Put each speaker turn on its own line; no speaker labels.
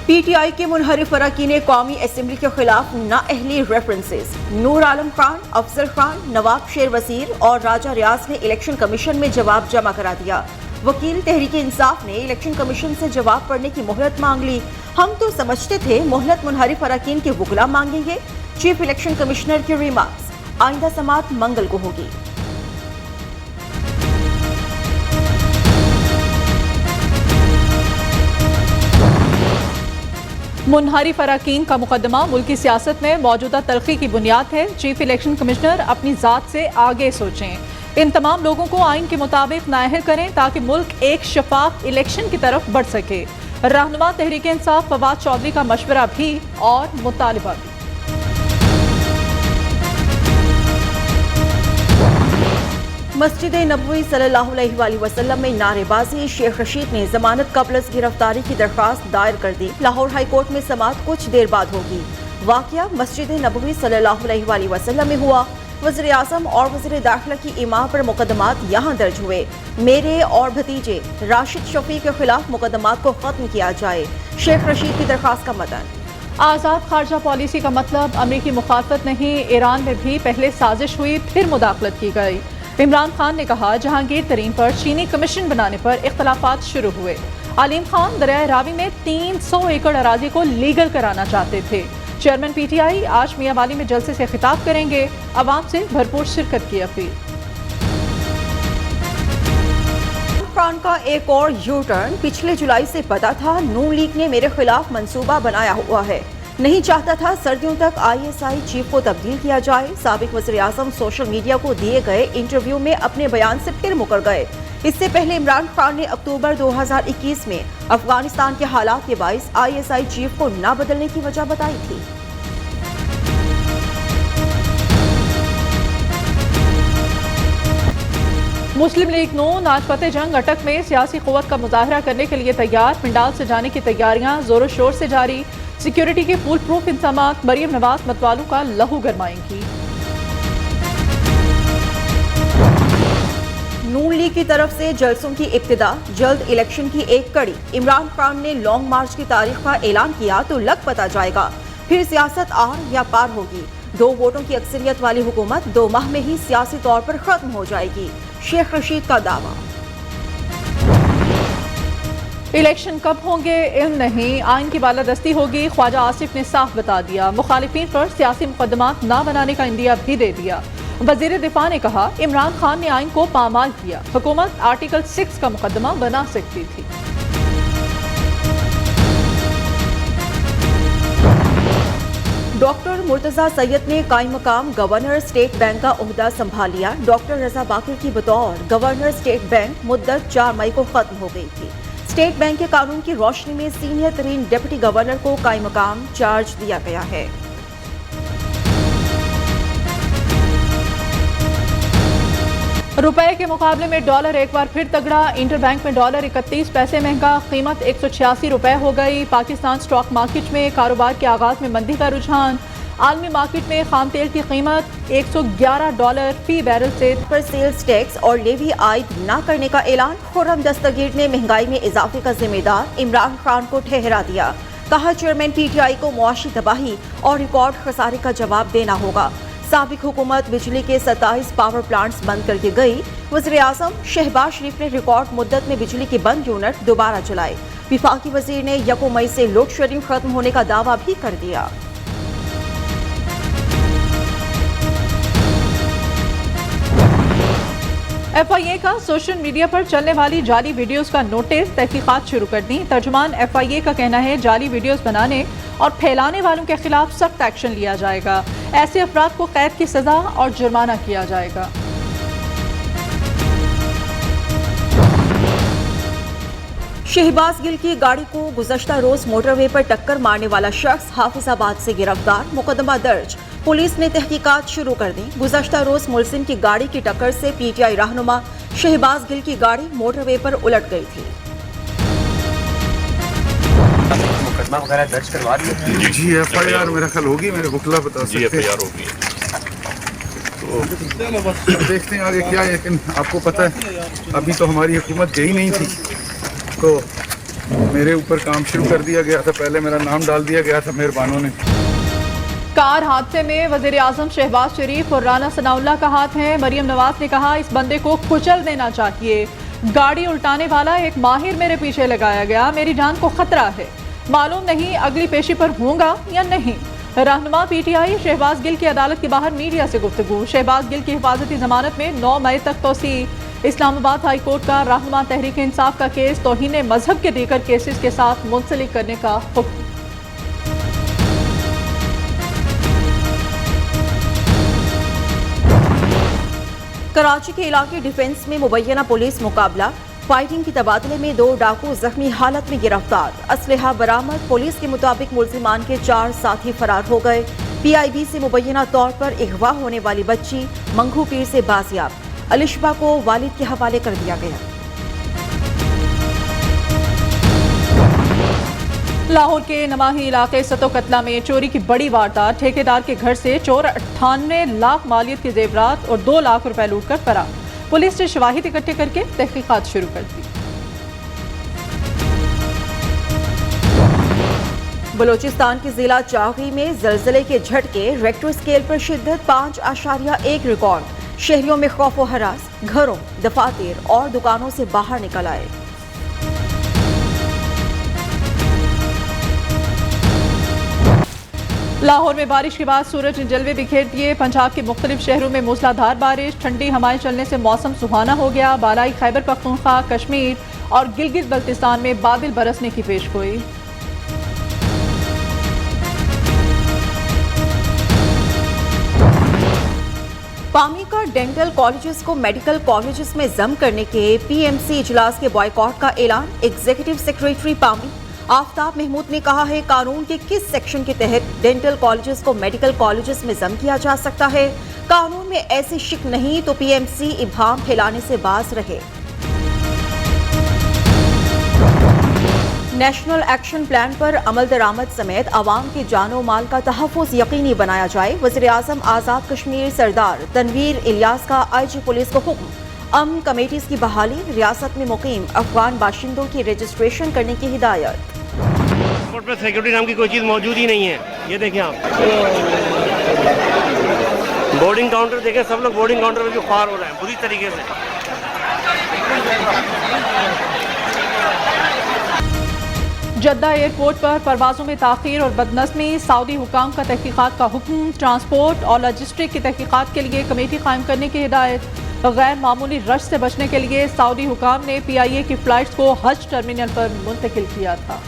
PTI के मुनहरिफ अरकान कौमी असम्बली के खिलाफ नाअहली रेफरेंसेस। नूर आलम खान, अफजल खान, नवाब शेर वजीर और राजा रियाज ने इलेक्शन कमीशन में जवाब जमा करा दिया। वकील तहरीक इंसाफ ने इलेक्शन कमीशन से जवाब पढ़ने की मोहलत मांग ली। हम तो समझते थे मोहलत मुनहरिफ अरकान के वकला मांगेंगे। चीफ इलेक्शन कमिश्नर की रिमार्क्स। आइंदा समाअत मंगल को होगी।
मुनहरिफ अरकान का मुकदमा मुल्की सियासत में मौजूदा तलखी की बुनियाद है। चीफ इलेक्शन कमिश्नर अपनी ज़ात से आगे सोचें। इन तमाम लोगों को आइन के मुताबिक नाअहल करें ताकि मुल्क एक शफाफ इलेक्शन की तरफ बढ़ सके। रहनुमा तहरीक इंसाफ फवाद चौधरी का मशवरा भी और मुतालबा भी।
मस्जिद नबवी सल्लल्लाहु अलैहि वसल्लम में नारेबाजी। शेख रशीद ने जमानत कबल गिरफ्तारी की दरख्वास्त दायर कर दी। लाहौर हाई कोर्ट में समाअत कुछ देर बाद होगी। वाकया मस्जिद नबवी सल्लल्लाहु अलैहि वसल्लम में हुआ। वज़ीर आज़म और वज़ीर दाखिला की इमाम पर मुकदमात यहाँ दर्ज हुए। मेरे और भतीजे राशिद शफी के खिलाफ मुकदमात को खत्म किया जाए। शेख रशीद की दरख्वास्त का मतन।
आज़ाद खारजा पॉलिसी का मतलब अमरीकी मुखालफत नहीं। ईरान में भी पहले साजिश हुई, फिर मुदाखलत की गई। इमरान खान ने कहा जहांगीर तरीन पर चीनी कमीशन बनाने पर इख्तलाफात शुरू हुए। अलीम खान दरियाए रावी में 300 एकड़ अराजी को लीगल कराना चाहते थे। चेयरमैन PTI आज मियांवाली में जलसे से खिताब करेंगे। अवाम से भरपूर शिरकत की अपील।
खान का एक और यू टर्न। पिछले जुलाई से पता था नून लीग ने मेरे खिलाफ मंसूबा बनाया हुआ है। नहीं चाहता था सर्दियों तक ISI चीफ को तब्दील किया जाए। साबिक वज़ीर आज़म सोशल मीडिया को दिए गए इंटरव्यू में अपने बयान से फिर मुकर गए। इससे पहले इमरान खान ने अक्टूबर 2021 में अफगानिस्तान के हालात के बाइस ISI चीफ को न बदलने की वजह बताई थी।
मुस्लिम लीग नून आज फतेह जंग अटक में सियासी क़ुव्वत का मुजाहरा करने के लिए तैयार। पिंडाल से जाने की तैयारियां जोरों शोर से जारी। सिक्योरिटी के फुल प्रूफ इंतजामात। मरियम नवाज मतवालों का लहू गरमाएंगी।
नून लीग की तरफ से जलसों की इब्तिदा। जल्द इलेक्शन की एक कड़ी। इमरान खान ने लॉन्ग मार्च की तारीख का ऐलान किया तो लग पता जाएगा। फिर सियासत आर या पार होगी। 2 वोटों की अक्सरियत वाली हुकूमत 2 माह में ही सियासी तौर पर खत्म हो जाएगी। शेख रशीद का दावा।
इलेक्शन कब होंगे इल्म नहीं, आइन की बालादस्ती होगी। ख्वाजा आसिफ ने साफ बता दिया। मुखालिफिन पर सियासी मुकदमात न बनाने का इंदिया भी दे दिया। वजीर दिफा ने कहा इमरान खान ने आइन को पामाल किया। हुकूमत आर्टिकल 6 का मुकदमा बना सकती थी।
डॉक्टर मुर्तजा सैयद ने कायम मकाम गवर्नर स्टेट बैंक का ओहदा संभाल लिया। डॉक्टर रजा बाकिर की बतौर गवर्नर स्टेट बैंक मुद्दत 4 मई को खत्म हो गई थी। स्टेट बैंक के कानून की रोशनी में सीनियर तरीन डिप्टी गवर्नर को कायम मकाम चार्ज दिया गया है।
रुपए के मुकाबले में डॉलर एक बार फिर तगड़ा। इंटरबैंक में डॉलर 31 पैसे महंगा। कीमत 186 रुपए हो गई। पाकिस्तान स्टॉक मार्केट में कारोबार के आगाज में मंदी का रुझान। आलमी मार्केट में खाम तेल की कीमत $111 फी बैरल से
पर सेल्स टैक्स और लेवी आयद न करने का ऐलान। खुर्रम दस्तगीर ने महंगाई में इजाफे का जिम्मेदार इमरान खान को ठहरा दिया। कहा चेयरमैन PTI को मुआशी तबाही और रिकॉर्ड खसारे का जवाब देना होगा। साबिक हुकूमत बिजली के 27 पावर प्लांट्स बंद करके गई। वज़ीर आज़म शहबाज शरीफ ने रिकॉर्ड मुद्दत में बिजली के बंद यूनिट दोबारा चलाए। विफाकी वजीर ने 1 मई से लोड शेडिंग खत्म होने का दावा भी कर दिया।
FIA का सोशल मीडिया पर चलने वाली जाली वीडियोस का नोटिस। तहकीकात शुरू कर दी। तर्जुमान FIA का कहना है जाली वीडियोस बनाने और फैलाने वालों के खिलाफ सख्त एक्शन लिया जाएगा। ऐसे अफराद को कैद की सजा और जुर्माना किया जाएगा।
शहबाज गिल की गाड़ी को गुज़श्ता रोज मोटरवे पर टक्कर मारने वाला शख्स हाफिजाबाद से गिरफ्तार। मुकदमा दर्ज। पुलिस ने तहकीकात शुरू कर दी। गुज़श्ता रोज मुलसिन की गाड़ी की टक्कर से PTI रहनुमा शहबाज गिल की गाड़ी मोटरवे पर उलट गई थी।
मुकदमा वगैरह दर्ज करवा दिया
जी। FIR मेरा ख्याल होगी। मेरे वकला बता सकते हैं।
FIR होगी
तो देखते हैं आगे क्या है। लेकिन आपको पता है अभी तो हमारी हुकूमत गई नहीं थी तो मेरे ऊपर काम शुरू कर दिया गया था, पहले मेरा नाम डाल दिया गया था मेहरबानों ने।
कार हादसे में वज़ीर आज़म शहबाज शरीफ और राना सनाउल्लाह का हाथ है। मरियम नवाज ने कहा इस बंदे को कुचल देना चाहिए। गाड़ी उल्टाने वाला एक माहिर मेरे पीछे लगाया गया, मेरी जान को खतरा है, मालूम नहीं अगली पेशी पर होऊंगा या नहीं। रहनुमा पीटीआई शहबाज गिल की अदालत के बाहर मीडिया से गुफ्तगू। शहबाज गिल की हिफाजती जमानत में 9 मई तक तोसी। इस्लामाबाद हाई कोर्ट का रहनुमा तहरीक इंसाफ का केस तौहीन मजहब के दीगर केसेस के साथ मुंसलिक करने का हुक्म।
कराची के इलाके डिफेंस में मुबैना पुलिस मुकाबला, फाइटिंग के तबादले में 2 डाकू जख्मी हालत में गिरफ्तार। असलहा बरामद। पुलिस के मुताबिक मुल्जिमान के 4 साथी फरार हो गए। PIB से मुबैना तौर पर अगवा होने वाली बच्ची मंगू पीर से बाजियाब। अलिशबा को वालिद के हवाले कर दिया गया।
लाहौर के नमाही इलाके सतो कतला में चोरी की बड़ी वारदात। ठेकेदार के घर से चोर 98 लाख मालियत के जेवरात और 2 लाख रुपए लूट कर फरार। पुलिस ने शवाहिद इकट्ठे करके तहकीकात शुरू कर दी।
बलोचिस्तान के जिला चागी में जलजले के झटके, रेक्टर स्केल पर शिद्दत 5.1 रिकॉर्ड। शहरियों में खौफ व हरास, घरों, दफातर और दुकानों से बाहर निकल आए।
लाहौर में बारिश के बाद सूरज ने जलवे बिखेर दिए। पंजाब के मुख्तलिफ शहरों में मूसलाधार बारिश, ठंडी हवाएं चलने से मौसम सुहाना हो गया। बालाई खैबर पख्तूनख्वा, कश्मीर और गिलगित बल्तिस्तान में बादल बरसने की पेशगोई।
पामी का डेंटल कॉलेजेस को मेडिकल कॉलेजेस में जम करने के PMC इजलास के बॉयकॉट का ऐलान। एग्जीक्यूटिव सेक्रेटरी पामी आफ्ताब महमूद ने कहा है कानून के किस सेक्शन के तहत डेंटल कॉलेजेस को मेडिकल कॉलेजेस में जम किया जा सकता है। कानून में ऐसी शिक नहीं तो PMC इब्हाम फैलाने से बाज रहे। नेशनल एक्शन प्लान पर अमल दरामद समेत अवाम की जानो माल का तहफ़्फ़ुज़ यकीनी बनाया जाए। वज़ीर आज़म आज़ाद कश्मीर सरदार तनवीर इलियास का IG पुलिस को हुक्म। अमन कमेटीज की बहाली, रियासत में मुकीम अफगान बाशिंदों की रजिस्ट्रेशन करने की हिदायत।
एयरपोर्ट पर सिक्योरिटी नाम की कोई चीज़ मौजूद ही नहीं है। ये देखें आप, बोर्डिंग काउंटर देखें, सब लोग बोर्डिंग काउंटर पर भी ख्वार हो रहे हैं बुरी तरीके से।
जद्दा एयरपोर्ट पर परवाजों में ताख़ीर और बदनज़मी, सऊदी हुकाम का तहकीकात का हुक्म। ट्रांसपोर्ट और लॉजिस्टिक की तहकीकात के लिए कमेटी कायम करने की हिदायत। गैर मामूली रश से बचने के लिए सऊदी हुकाम ने PIA की फ़्लाइट्स को हज टर्मिनल पर मुंतकिल किया था।